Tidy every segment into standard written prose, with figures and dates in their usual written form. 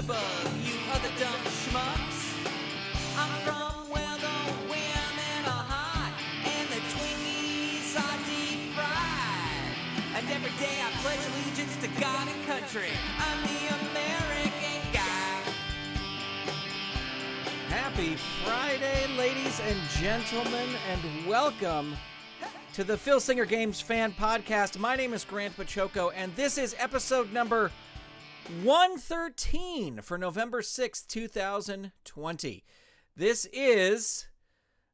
above you other dumb schmucks. I'm from where the women are hot and the Twinkies are deep fried. And every day I pledge allegiance to God and country. I'm the American guy. Happy Friday, ladies and gentlemen, and welcome to the Filsinger Games Fan Podcast. My name is Grant Pachoco, and this is episode number 113 for November 6th, 2020. This is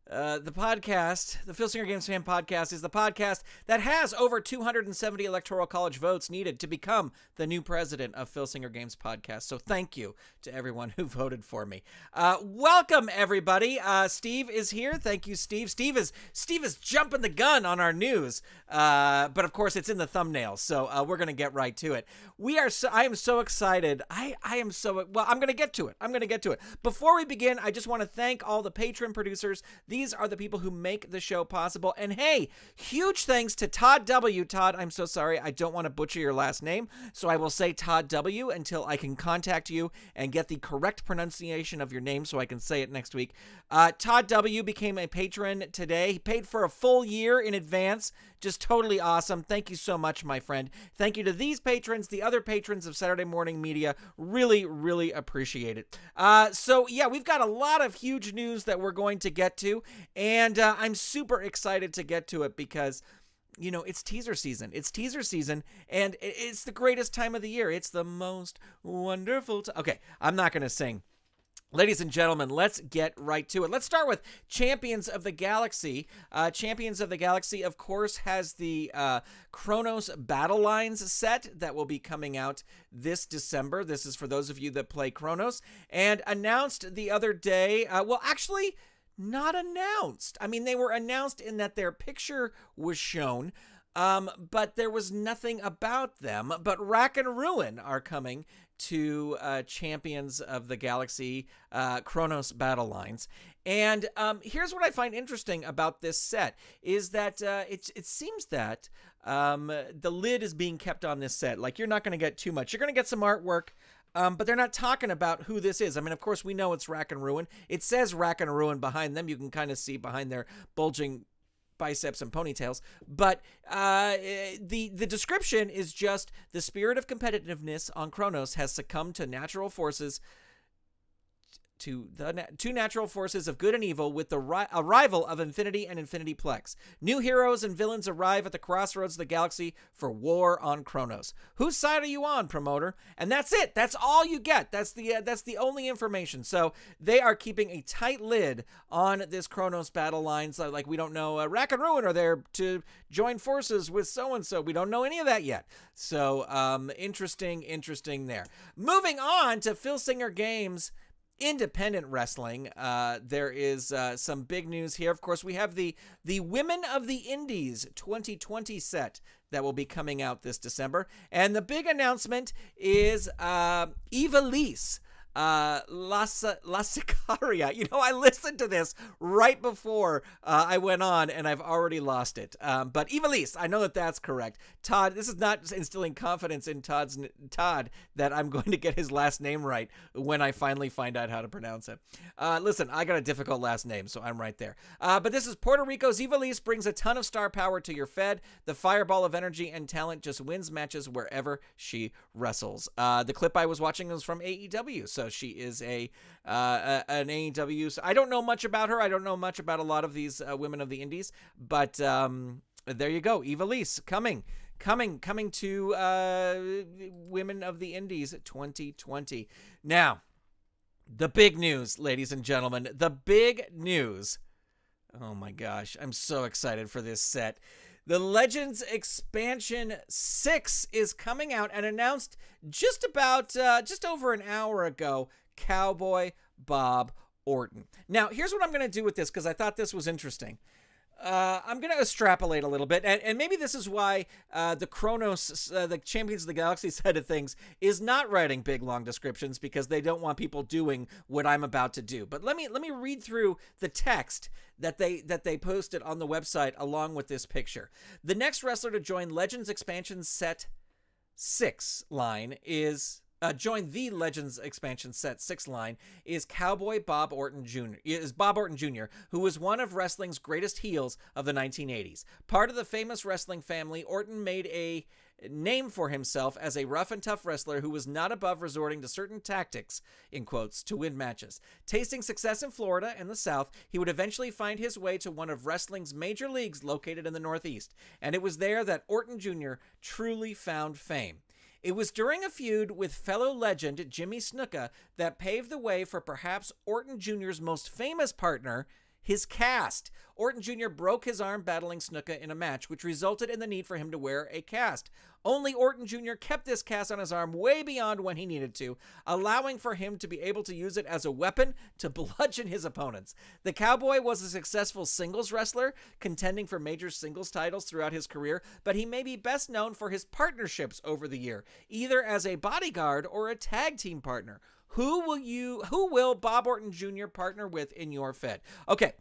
the podcast. The Filsinger Games Fan Podcast is the podcast that has over 270 Electoral College votes needed to become the new president of Filsinger Games Podcast. So thank you to everyone who voted for me. Welcome, everybody. Steve is here. Thank you, Steve. Steve is jumping the gun on our news, but of course it's in the thumbnail, so we're gonna get right to it. I am so excited. I'm gonna get to it. Before we begin, I just want to thank all the patron producers. These are the people who make the show possible. And hey, huge thanks to Todd W. Todd, I'm so sorry. I don't want to butcher your last name, so I will say Todd W. until I can contact you and get the correct pronunciation of your name so I can say it next week. Todd W. became a patron today. He paid for a full year in advance. Just totally awesome. Thank you so much, my friend. Thank you to these patrons, the other patrons of Saturday Morning Media. Really, really appreciate it. So yeah, we've got a lot of huge news that we're going to get to, and I'm super excited to get to it because, you know, it's teaser season. And it's the greatest time of the year. It's the most wonderful time. Okay, I'm not going to sing. Ladies and gentlemen, let's get right to it. Let's start with Champions of the Galaxy. Champions of the Galaxy, of course, has the Chronos Battle Lines set that will be coming out this December. This is for those of you that play Chronos. And announced the other day, not announced. I mean, they were announced in that their picture was shown, but there was nothing about them. But Rack and Ruin are coming to Champions of the Galaxy Chronos Battle Lines. And here's what I find interesting about this set is that it seems that the lid is being kept on this set. Like, you're not going to get too much. You're going to get some artwork, but they're not talking about who this is. I mean, of course, we know it's Rack and Ruin. It says Rack and Ruin behind them. You can kind of see behind their bulging biceps and ponytails, but the description is just: the spirit of competitiveness on Chronos has succumbed to natural forces, to the two natural forces of good and evil with the arrival of Infinity and Infinity Plex. New heroes and villains arrive at the crossroads of the galaxy for war on Chronos. Whose side are you on, promoter? And that's it. That's all you get. That's the only information. So they are keeping a tight lid on this Chronos Battle Lines. Like, we don't know, Rack and Ruin are there to join forces with so-and-so. We don't know any of that yet. So interesting there. Moving on to Filsinger Games Independent Wrestling. There is some big news here. Of course, we have the Women of the Indies 2020 set that will be coming out this December. And the big announcement is Ivelisse, La Sicaria. You know, I listened to this right before I went on, and I've already lost it. But Ivelisse, I know that that's correct. Todd, this is not instilling confidence in Todd that I'm going to get his last name right when I finally find out how to pronounce it. Listen, I got a difficult last name, so I'm right there. But this is Puerto Rico's Ivelisse, brings a ton of star power to your Fed. The fireball of energy and talent just wins matches wherever she wrestles. The clip I was watching was from AEW, so she is an AEW. So I don't know much about her. I don't know much about a lot of these women of the indies, but there you go. Ivelisse coming to Women of the Indies 2020. Now, the big news, ladies and gentlemen, the big news. Oh my gosh, I'm so excited for this set. The Legends Expansion 6 is coming out and announced just over an hour ago. Cowboy Bob Orton. Now, here's what I'm going to do with this, because I thought this was interesting. I'm going to extrapolate a little bit, and maybe this is why the Chronos, the Champions of the Galaxy side of things, is not writing big, long descriptions, because they don't want people doing what I'm about to do. But let me read through the text that they posted on the website along with this picture. The next wrestler to join Legends Expansion Set 6 line is joined the Legends expansion set 6 line is Cowboy Bob Orton Jr., who was one of wrestling's greatest heels of the 1980s. Part of the famous wrestling family, Orton made a name for himself as a rough and tough wrestler who was not above resorting to certain tactics, in quotes, to win matches. Tasting success in Florida and the South, he would eventually find his way to one of wrestling's major leagues located in the Northeast, and it was there that Orton Jr. truly found fame. It was during a feud with fellow legend Jimmy Snuka that paved the way for perhaps Orton Jr.'s most famous partner, his cast. Orton Jr. broke his arm battling Snuka in a match, which resulted in the need for him to wear a cast. Only Orton Jr. kept this cast on his arm way beyond when he needed to, allowing for him to be able to use it as a weapon to bludgeon his opponents. The Cowboy was a successful singles wrestler, contending for major singles titles throughout his career, but he may be best known for his partnerships over the year, either as a bodyguard or a tag team partner. Who will Bob Orton Jr. partner with in your Fed? Okay,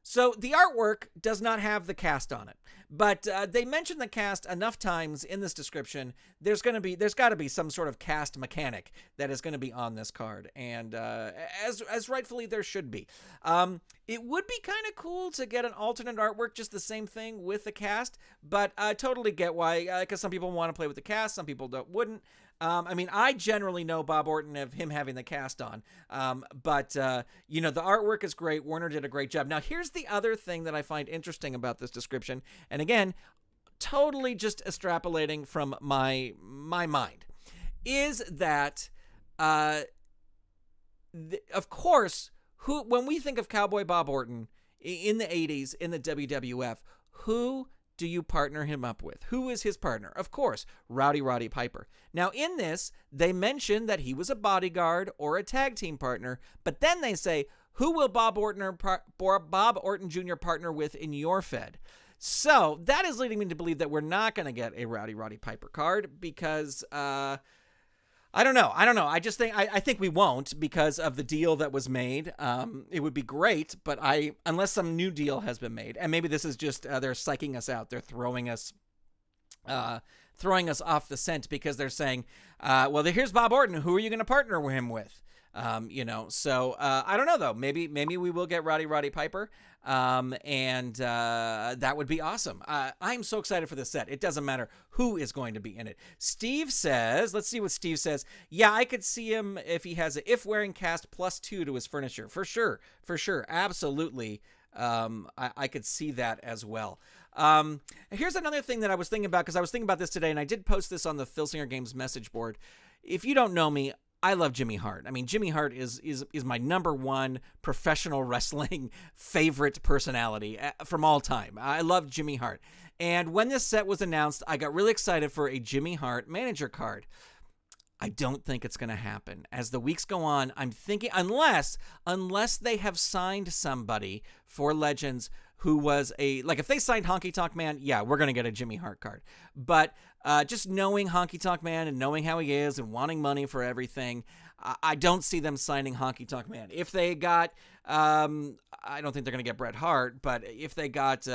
so the artwork does not have the cast on it, but they mention the cast enough times in this description. There's got to be some sort of cast mechanic that is going to be on this card, and as rightfully there should be. It would be kind of cool to get an alternate artwork, just the same thing with the cast, but I totally get why, because some people want to play with the cast, some people wouldn't. I mean, I generally know Bob Orton of him having the cast on, but the artwork is great. Warner did a great job. Now, here's the other thing that I find interesting about this description, and again, totally just extrapolating from my mind, is that, of course, when we think of Cowboy Bob Orton in the 80s in the WWF, who do you partner him up with? Who is his partner? Of course, Rowdy Roddy Piper. Now, in this, they mention that he was a bodyguard or a tag team partner, but then they say, who will Bob Orton Jr. partner with in your Fed? So that is leading me to believe that we're not going to get a Rowdy Roddy Piper card because I don't know. I just think I think we won't because of the deal that was made. It would be great, but unless some new deal has been made, and maybe this is just they're psyching us out. They're throwing us off the scent because they're saying, well, here's Bob Orton. Who are you going to partner him with? So I don't know though. Maybe we will get Roddy Piper. And that would be awesome. I'm so excited for this set. It doesn't matter who is going to be in it. Steve says, let's see what Steve says. Yeah, I could see him if he has a wearing cast +2 to his furniture. For sure. Absolutely. I could see that as well. Here's another thing that I was thinking about, because I was thinking about this today, and I did post this on the Filsinger Games message board. If you don't know me, I love Jimmy Hart. I mean, Jimmy Hart is my number one professional wrestling favorite personality from all time. I love Jimmy Hart. And when this set was announced, I got really excited for a Jimmy Hart manager card. I don't think it's going to happen. As the weeks go on, I'm thinking, unless they have signed somebody for Legends who was if they signed Honky Tonk Man, yeah, we're going to get a Jimmy Hart card. But just knowing Honky Tonk Man and knowing how he is and wanting money for everything, I don't see them signing Honky Tonk Man. If they got, I don't think they're going to get Bret Hart, but if they got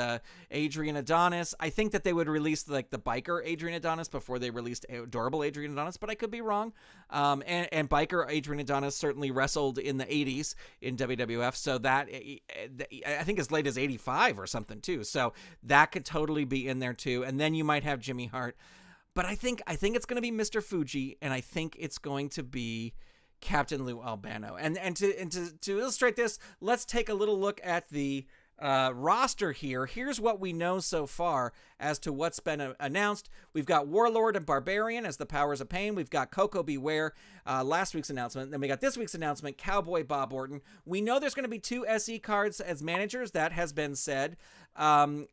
Adrian Adonis, I think that they would release the biker Adrian Adonis before they released adorable Adrian Adonis, but I could be wrong. And biker Adrian Adonis certainly wrestled in the 80s in WWF, so that I think as late as 85 or something too. So that could totally be in there too. And then you might have Jimmy Hart. But I think it's going to be Mr. Fuji, and I think it's going to be Captain Lou Albano. And to illustrate this, let's take a little look at the roster here. Here's what we know so far as to what's been announced. We've got Warlord and Barbarian as the Powers of Pain. We've got Coco Beware, last week's announcement. Then we got this week's announcement, Cowboy Bob Orton. We know there's going to be 2 SE cards as managers. That has been said. And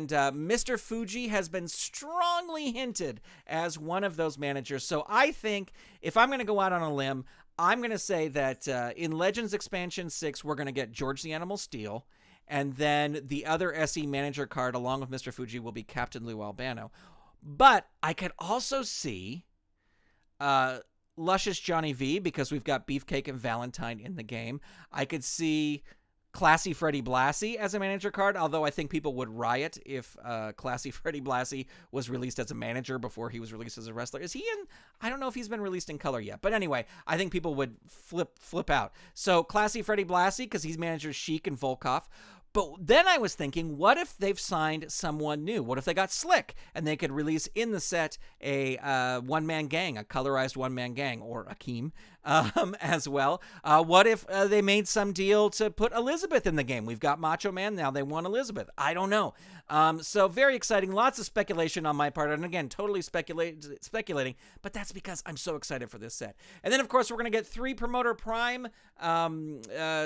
Mr. Fuji has been strongly hinted as one of those managers. So I think if I'm going to go out on a limb, I'm going to say that in Legends Expansion 6, we're going to get George the Animal Steel. And then the other SE manager card along with Mr. Fuji will be Captain Lou Albano. But I could also see Luscious Johnny V, because we've got Beefcake and Valentine in the game. I could see Classy Freddie Blassie as a manager card, although I think people would riot if Classy Freddie Blassie was released as a manager before he was released as a wrestler. Is he in? I don't know if he's been released in color yet. But anyway, I think people would flip out. So Classy Freddie Blassie, because he's managers Sheik and Volkov. But then I was thinking, what if they've signed someone new? What if they got Slick and they could release in the set a one-man gang, a colorized one-man gang, or Akeem as well? What if they made some deal to put Elizabeth in the game? We've got Macho Man, now they want Elizabeth. I don't know. So very exciting. Lots of speculation on my part. And again, totally speculating, but that's because I'm so excited for this set. And then, of course, we're going to get 3 Promoter Prime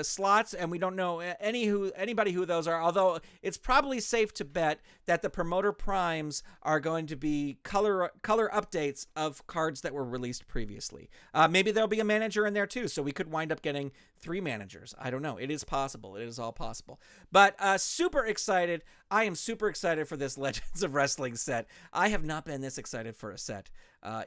slots, and we don't know anybody who those are, although it's probably safe to bet that the Promoter Primes are going to be color updates of cards that were released previously. Maybe there'll be a manager in there too, so we could wind up getting 3 managers. I don't know. It is possible. It is all possible. But super excited. I am super excited for this Legends of Wrestling set. I have not been this excited for a set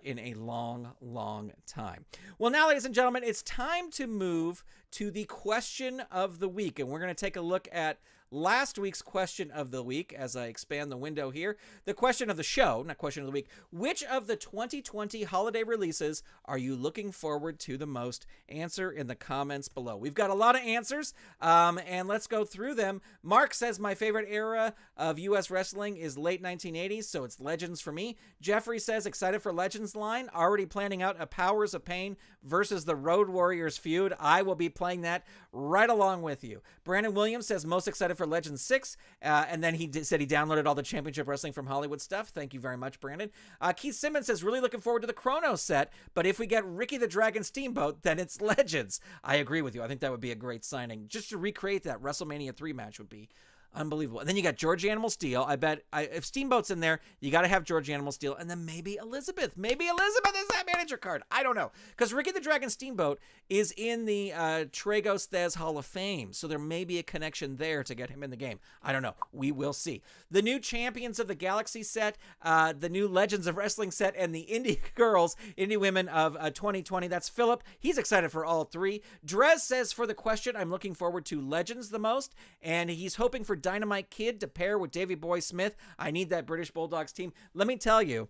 in a long, long time. Well, now, ladies and gentlemen, it's time to move to the question of the week, and we're going to take a look at last week's question of the week as I expand the window here. The question of the show, not question of the week. Which of the 2020 holiday releases are you looking forward to the most? Answer in the comments below. We've got a lot of answers, and let's go through them. Mark says my favorite era of U.S. wrestling is late 1980s, so it's Legends for me. Jeffrey says excited for Legends line, already planning out a Powers of Pain versus the Road Warriors feud. I will be playing that right along with you. Brandon Williams says most excited for Legends 6, and then he said he downloaded all the Championship Wrestling from Hollywood stuff. Thank you very much, Brandon. Keith Simmons says really looking forward to the Chrono set, but if we get Ricky the Dragon Steamboat, then it's Legends. I agree with you. I think that would be a great signing. Just to recreate that WrestleMania 3 match would be unbelievable. And then you got George Animal Steel. I bet if Steamboat's in there, you got to have George Animal Steel. And then maybe Elizabeth. Maybe Elizabeth is that manager card. I don't know. Because Ricky the Dragon Steamboat is in the Tragos Thez Hall of Fame. So there may be a connection there to get him in the game. I don't know. We will see. The new Champions of the Galaxy set, the new Legends of Wrestling set, and the Indie Girls, Indie Women of 2020. That's Philip. He's excited for all 3. Drez says for the question, I'm looking forward to Legends the most. And he's hoping for Dynamite Kid to pair with Davey Boy Smith. I need that British Bulldogs team. Let me tell you,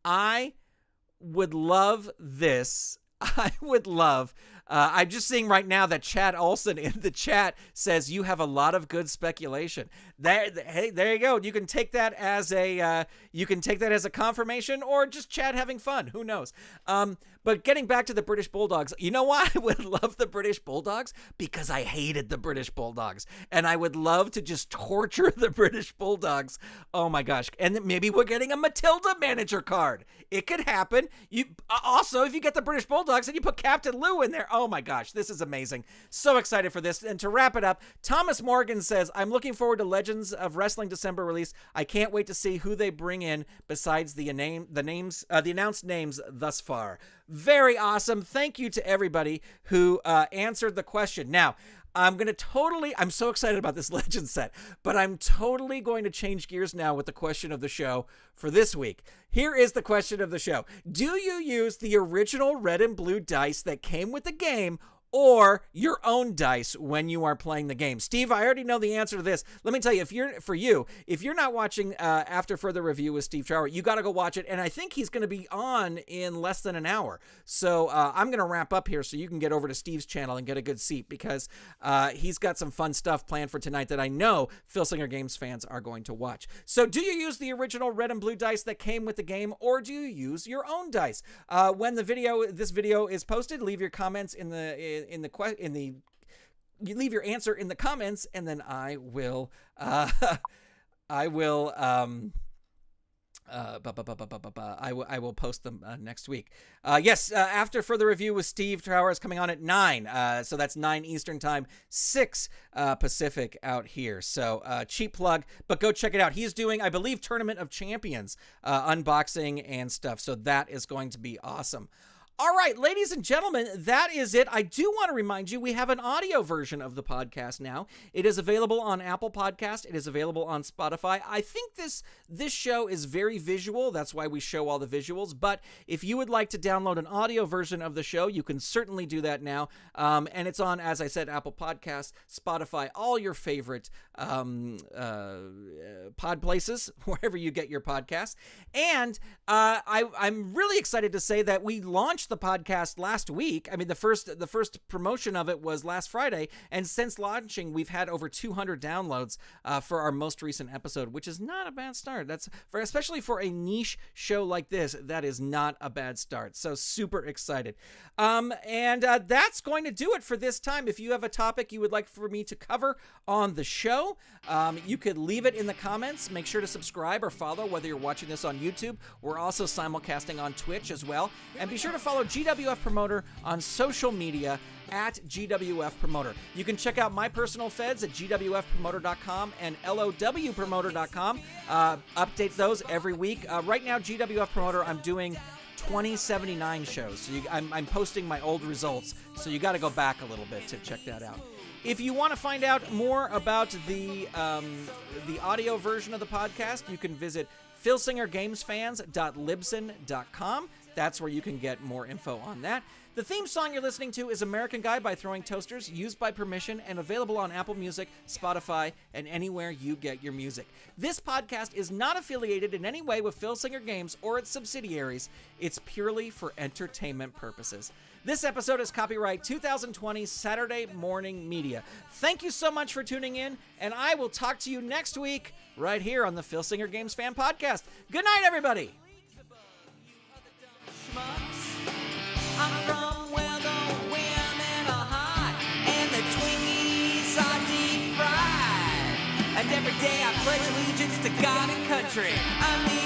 I would love this. I would love. I'm just seeing right now that Chad Olson in the chat says you have a lot of good speculation. Hey, there you go. You can take that as a confirmation, or just Chad having fun. Who knows? But getting back to the British Bulldogs, you know why I would love the British Bulldogs? Because I hated the British Bulldogs, and I would love to just torture the British Bulldogs. Oh my gosh! And then maybe we're getting a Matilda manager card. It could happen. You also, if you get the British Bulldogs and you put Captain Lou in there. Oh my gosh, this is amazing. So excited for this. And to wrap it up, Thomas Morgan says, I'm looking forward to Legends of Wrestling December release. I can't wait to see who they bring in besides the announced names thus far. Very awesome. Thank you to everybody who answered the question. Now, I'm so excited about this Legend set, but I'm totally going to change gears now with the question of the show for this week. Here is the question of the show. Do you use the original red and blue dice that came with the game, or your own dice when you are playing the game? Steve, I already know the answer to this. Let me tell you, if you're not watching After Further Review with Steve Trower, you got to go watch it. And I think he's going to be on in less than an hour. So I'm going to wrap up here so you can get over to Steve's channel and get a good seat, because he's got some fun stuff planned for tonight that I know Filsinger Games fans are going to watch. So do you use the original red and blue dice that came with the game, or do you use your own dice? When this video is posted, leave your comments you leave your answer in the comments, and then I will post them next week. Yes, After Further Review with Steve Trower is coming on at 9. So that's 9 Eastern time, 6 Pacific out here. So cheap plug, but go check it out. He's doing, I believe, Tournament of Champions unboxing and stuff. So that is going to be awesome. All right, ladies and gentlemen, that is it. I do want to remind you, we have an audio version of the podcast now. It is available on Apple Podcast. It is available on Spotify. I think this show is very visual. That's why we show all the visuals. But if you would like to download an audio version of the show, you can certainly do that now. And it's on, as I said, Apple Podcasts, Spotify, all your favorite pod places, wherever you get your podcasts. And I'm really excited to say that we launched the podcast last week. I mean, the first promotion of it was last Friday, and since launching, we've had over 200 downloads for our most recent episode, which is not a bad start. That's especially for a niche show like this. That is not a bad start. So super excited. And that's going to do it for this time. If you have a topic you would like for me to cover on the show, you could leave it in the comments. Make sure to subscribe or follow whether you're watching this on YouTube. We're also simulcasting on Twitch as well. And be sure to follow GWF Promoter on social media at GWF Promoter. You can check out my personal feds at gwfpromoter.com and lowpromoter.com. Update those every week. Right now, GWF Promoter, I'm doing 2079 shows. So I'm posting my old results. So you got to go back a little bit to check that out. If you want to find out more about the audio version of the podcast, you can visit filsingergamesfans.libsyn.com. That's where you can get more info on that. The theme song you're listening to is American Guy by Throwing Toasters, used by permission and available on Apple Music, Spotify, and anywhere you get your music. This podcast is not affiliated in any way with Filsinger Games or its subsidiaries. It's purely for entertainment purposes. This episode is copyright 2020 Saturday Morning Media. Thank you so much for tuning in, and I will talk to you next week right here on the Filsinger Games Fan Podcast. Good night, everybody! I'm from where the women are hot and the Twinkies are deep fried. And every day I pledge allegiance to God and country. I'm the